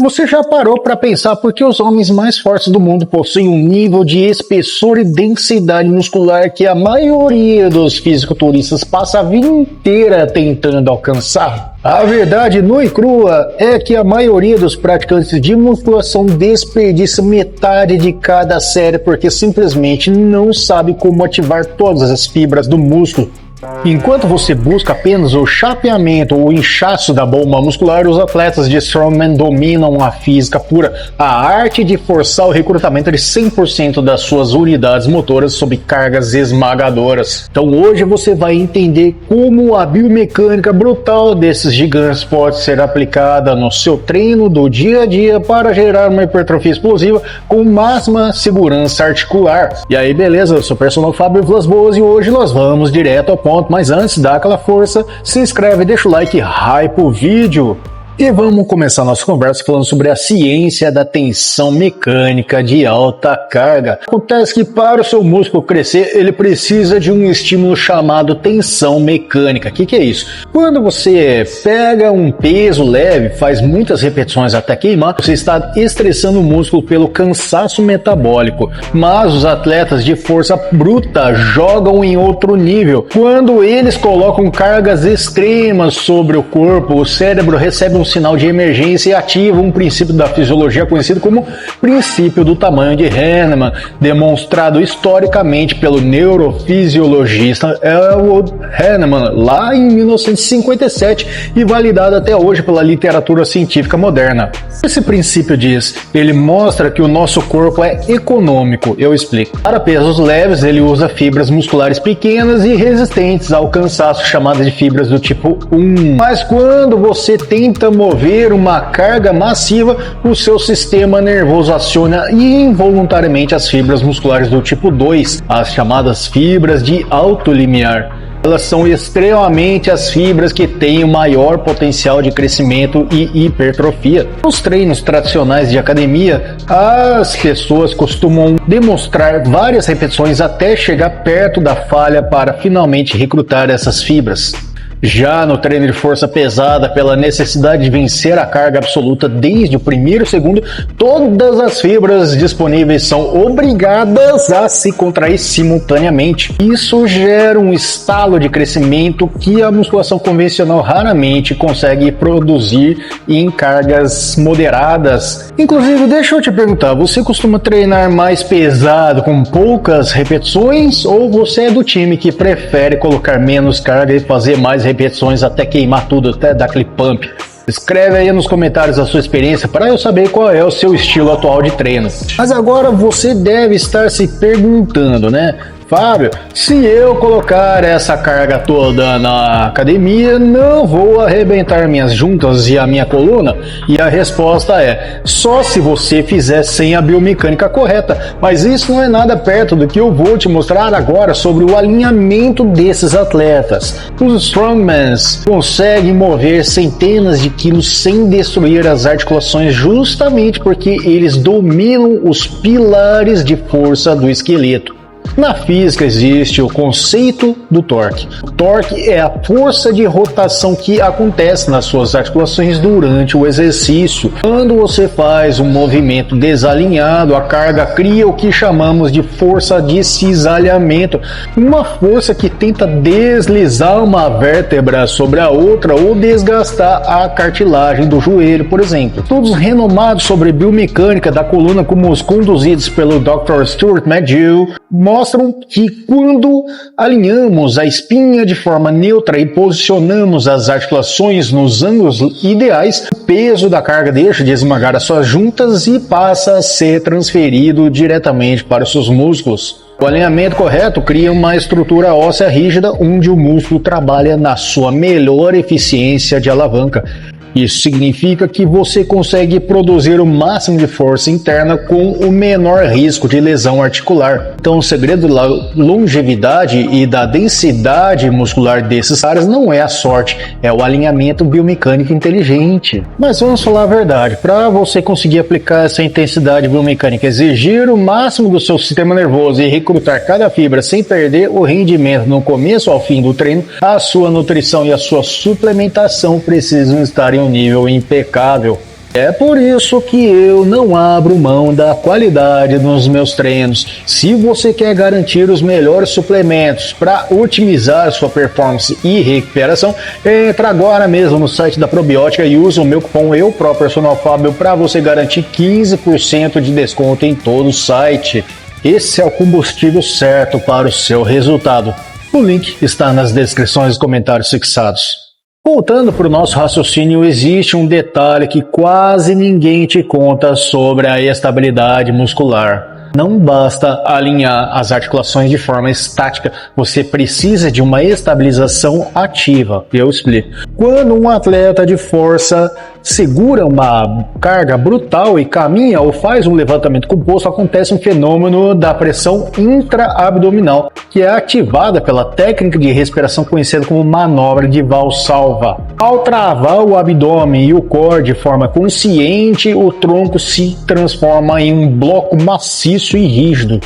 Você já parou para pensar por que os homens mais fortes do mundo possuem um nível de espessor e densidade muscular que a maioria dos fisiculturistas passa a vida inteira tentando alcançar? A verdade nua e crua é que a maioria dos praticantes de musculação desperdiça metade de cada série porque simplesmente não sabe como ativar todas as fibras do músculo. Enquanto você busca apenas o chapeamento ou o inchaço da bomba muscular, os atletas de Strongman dominam a física pura, a arte de forçar o recrutamento de 100% das suas unidades motoras sob cargas esmagadoras. Então hoje você vai entender como a biomecânica brutal desses gigantes pode ser aplicada no seu treino do dia a dia para gerar uma hipertrofia explosiva com máxima segurança articular. E aí beleza, eu sou o personal Fábio Vilas Boas e hoje nós vamos direto ao ponto. Mas antes, dá aquela força, se inscreve, deixa o like, hype o vídeo. E vamos começar nossa conversa falando sobre a ciência da tensão mecânica de alta carga. Acontece que para o seu músculo crescer, ele precisa de um estímulo chamado tensão mecânica. O que é isso? Quando você pega um peso leve, faz muitas repetições até queimar, você está estressando o músculo pelo cansaço metabólico. Mas os atletas de força bruta jogam em outro nível. Quando eles colocam cargas extremas sobre o corpo, o cérebro recebe um sinal de emergência e ativa um princípio da fisiologia conhecido como princípio do tamanho de Hahnemann, demonstrado historicamente pelo neurofisiologista Elwood Hahnemann lá em 1957 e validado até hoje pela literatura científica moderna. Esse princípio diz, ele mostra que o nosso corpo é econômico, eu explico. Para pesos leves, ele usa fibras musculares pequenas e resistentes ao cansaço, chamadas de fibras do tipo 1. Mas quando você tenta mover uma carga massiva, o seu sistema nervoso aciona involuntariamente as fibras musculares do tipo 2, as chamadas fibras de alto limiar. Elas são extremamente as fibras que têm o maior potencial de crescimento e hipertrofia. Nos treinos tradicionais de academia, as pessoas costumam demonstrar várias repetições até chegar perto da falha para finalmente recrutar essas fibras. Já no treino de força pesada, pela necessidade de vencer a carga absoluta desde o primeiro segundo, todas as fibras disponíveis são obrigadas a se contrair simultaneamente. Isso gera um estalo de crescimento que a musculação convencional raramente consegue produzir em cargas moderadas. Inclusive, deixa eu te perguntar, você costuma treinar mais pesado com poucas repetições ou você é do time que prefere colocar menos carga e fazer mais repetições até queimar tudo, até dar aquele pump? Escreve aí nos comentários a sua experiência para eu saber qual é o seu estilo atual de treino. Mas agora você deve estar se perguntando, né? Fábio, se eu colocar essa carga toda na academia, não vou arrebentar minhas juntas e a minha coluna? E a resposta é, só se você fizer sem a biomecânica correta. Mas isso não é nada perto do que eu vou te mostrar agora sobre o alinhamento desses atletas. Os Strongmans conseguem mover centenas de quilos sem destruir as articulações justamente porque eles dominam os pilares de força do esqueleto. Na física existe o conceito do torque. O torque é a força de rotação que acontece nas suas articulações durante o exercício. Quando você faz um movimento desalinhado, a carga cria o que chamamos de força de cisalhamento, uma força que tenta deslizar uma vértebra sobre a outra ou desgastar a cartilagem do joelho, por exemplo. Estudos renomados sobre biomecânica da coluna, como os conduzidos pelo Dr. Stuart McGill, mostram que quando alinhamos a espinha de forma neutra e posicionamos as articulações nos ângulos ideais, o peso da carga deixa de esmagar as suas juntas e passa a ser transferido diretamente para os seus músculos. O alinhamento correto cria uma estrutura óssea rígida onde o músculo trabalha na sua melhor eficiência de alavanca. Isso significa que você consegue produzir o máximo de força interna com o menor risco de lesão articular. Então o segredo da longevidade e da densidade muscular desses caras não é a sorte, é o alinhamento biomecânico inteligente. Mas vamos falar a verdade, para você conseguir aplicar essa intensidade biomecânica, exigir o máximo do seu sistema nervoso e recrutar cada fibra sem perder o rendimento no começo ao fim do treino, a sua nutrição e a sua suplementação precisam estar em um nível impecável. É por isso que eu não abro mão da qualidade nos meus treinos. Se você quer garantir os melhores suplementos para otimizar sua performance e recuperação, entra agora mesmo no site da Probiótica e usa o meu cupom EUPROPERSONALFABIO para você garantir 15% de desconto em todo o site. Esse é o combustível certo para o seu resultado. O link está nas descrições e comentários fixados. Voltando para o nosso raciocínio, existe um detalhe que quase ninguém te conta sobre a estabilidade muscular. Não basta alinhar as articulações de forma estática, você precisa de uma estabilização ativa. Eu explico. Quando um atleta de força segura uma carga brutal e caminha ou faz um levantamento composto, acontece um fenômeno da pressão intra-abdominal, que é ativada pela técnica de respiração conhecida como manobra de Valsalva. Ao travar o abdômen e o core de forma consciente, o tronco se transforma em um bloco maciço e rígido.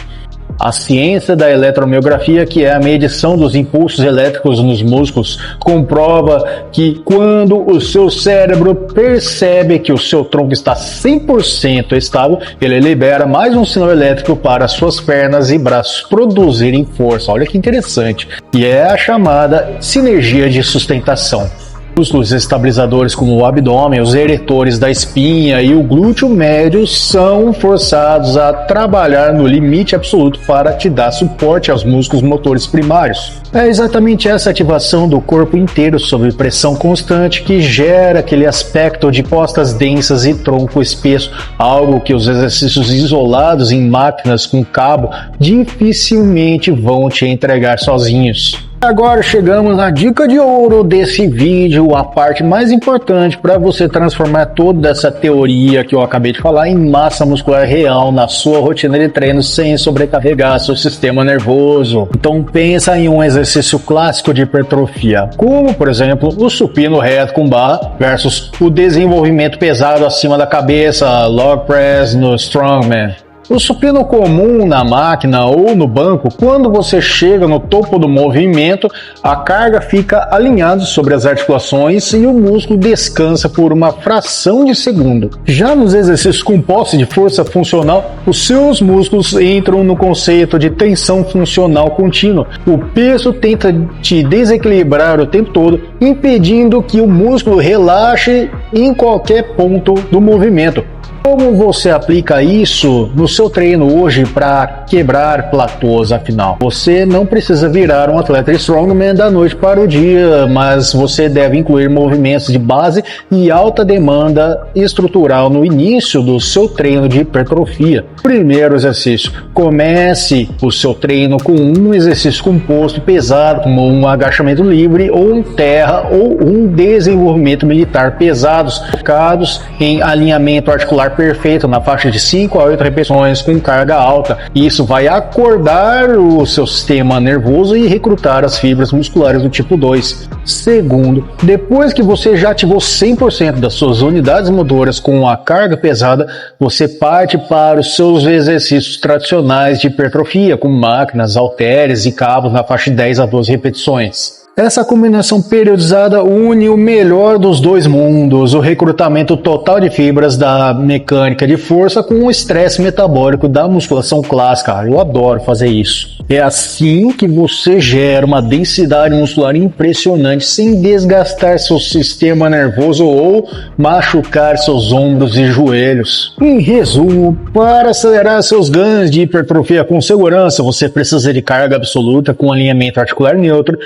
A ciência da eletromiografia, que é a medição dos impulsos elétricos nos músculos, comprova que quando o seu cérebro percebe que o seu tronco está 100% estável, ele libera mais um sinal elétrico para suas pernas e braços produzirem força. Olha que interessante. E é a chamada sinergia de sustentação. Músculos estabilizadores como o abdômen, os eretores da espinha e o glúteo médio são forçados a trabalhar no limite absoluto para te dar suporte aos músculos motores primários. É exatamente essa ativação do corpo inteiro sob pressão constante que gera aquele aspecto de costas densas e tronco espesso, algo que os exercícios isolados em máquinas com cabo dificilmente vão te entregar sozinhos. Agora chegamos na dica de ouro desse vídeo, a parte mais importante para você transformar toda essa teoria que eu acabei de falar em massa muscular real na sua rotina de treino sem sobrecarregar seu sistema nervoso. Então pensa em um exercício clássico de hipertrofia, como por exemplo o supino reto com barra versus o desenvolvimento pesado acima da cabeça, log press no strongman. O supino comum na máquina ou no banco, quando você chega no topo do movimento, a carga fica alinhada sobre as articulações e o músculo descansa por uma fração de segundo. Já nos exercícios com posse de força funcional, os seus músculos entram no conceito de tensão funcional contínua. O peso tenta te desequilibrar o tempo todo, impedindo que o músculo relaxe em qualquer ponto do movimento. Como você aplica isso no seu treino hoje para quebrar platôs, afinal? Você não precisa virar um atleta strongman da noite para o dia, mas você deve incluir movimentos de base e alta demanda estrutural no início do seu treino de hipertrofia. Primeiro exercício: comece o seu treino com um exercício composto pesado, como um agachamento livre ou um terra ou um desenvolvimento militar pesados, focados em alinhamento articular perfeito na faixa de 5 a 8 repetições com carga alta. Isso vai acordar o seu sistema nervoso e recrutar as fibras musculares do tipo 2. Segundo, depois que você já ativou 100% das suas unidades motoras com a carga pesada, você parte para os seus exercícios tradicionais de hipertrofia, com máquinas, halteres e cabos na faixa de 10 a 12 repetições. Essa combinação periodizada une o melhor dos dois mundos, o recrutamento total de fibras da mecânica de força com o estresse metabólico da musculação clássica. Eu adoro fazer isso. É assim que você gera uma densidade muscular impressionante sem desgastar seu sistema nervoso ou machucar seus ombros e joelhos. Em resumo, para acelerar seus ganhos de hipertrofia com segurança, você precisa de carga absoluta com alinhamento articular neutro,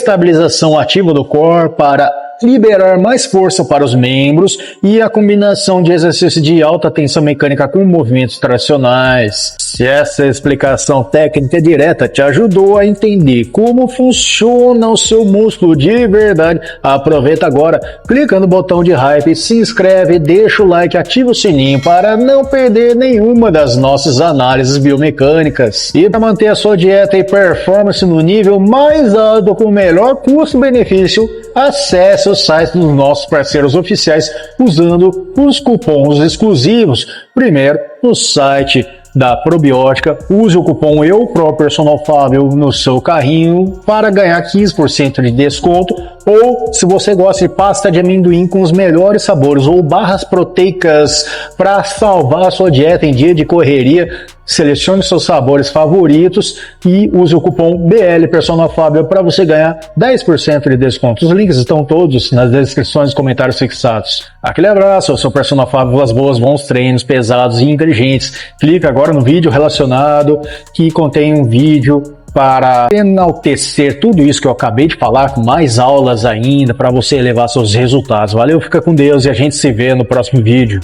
estabilização ativa do core para liberar mais força para os membros e a combinação de exercício de alta tensão mecânica com movimentos tradicionais. Se essa explicação técnica direta te ajudou a entender como funciona o seu músculo de verdade, aproveita agora, clica no botão de hype, se inscreve, deixa o like, ativa o sininho para não perder nenhuma das nossas análises biomecânicas. E para manter a sua dieta e performance no nível mais alto com o melhor custo-benefício, acesse o site dos nossos parceiros oficiais usando os cupons exclusivos. Primeiro, no site da Probiótica, use o cupom EUPROPERSONALFABIO no seu carrinho para ganhar 15% de desconto, Ou se você gosta de pasta de amendoim com os melhores sabores ou barras proteicas para salvar a sua dieta em dia de correria, selecione seus sabores favoritos e use o cupom BL Personal Fábio para você ganhar 10% de desconto. Os links estão todos nas descrições e comentários fixados. Aquele abraço, eu sou o Personal Fábio, as boas, bons treinos, pesados e inteligentes. Clica agora no vídeo relacionado que contém um vídeo para enaltecer tudo isso que eu acabei de falar, com mais aulas ainda, para você elevar seus resultados. Valeu, fica com Deus e a gente se vê no próximo vídeo.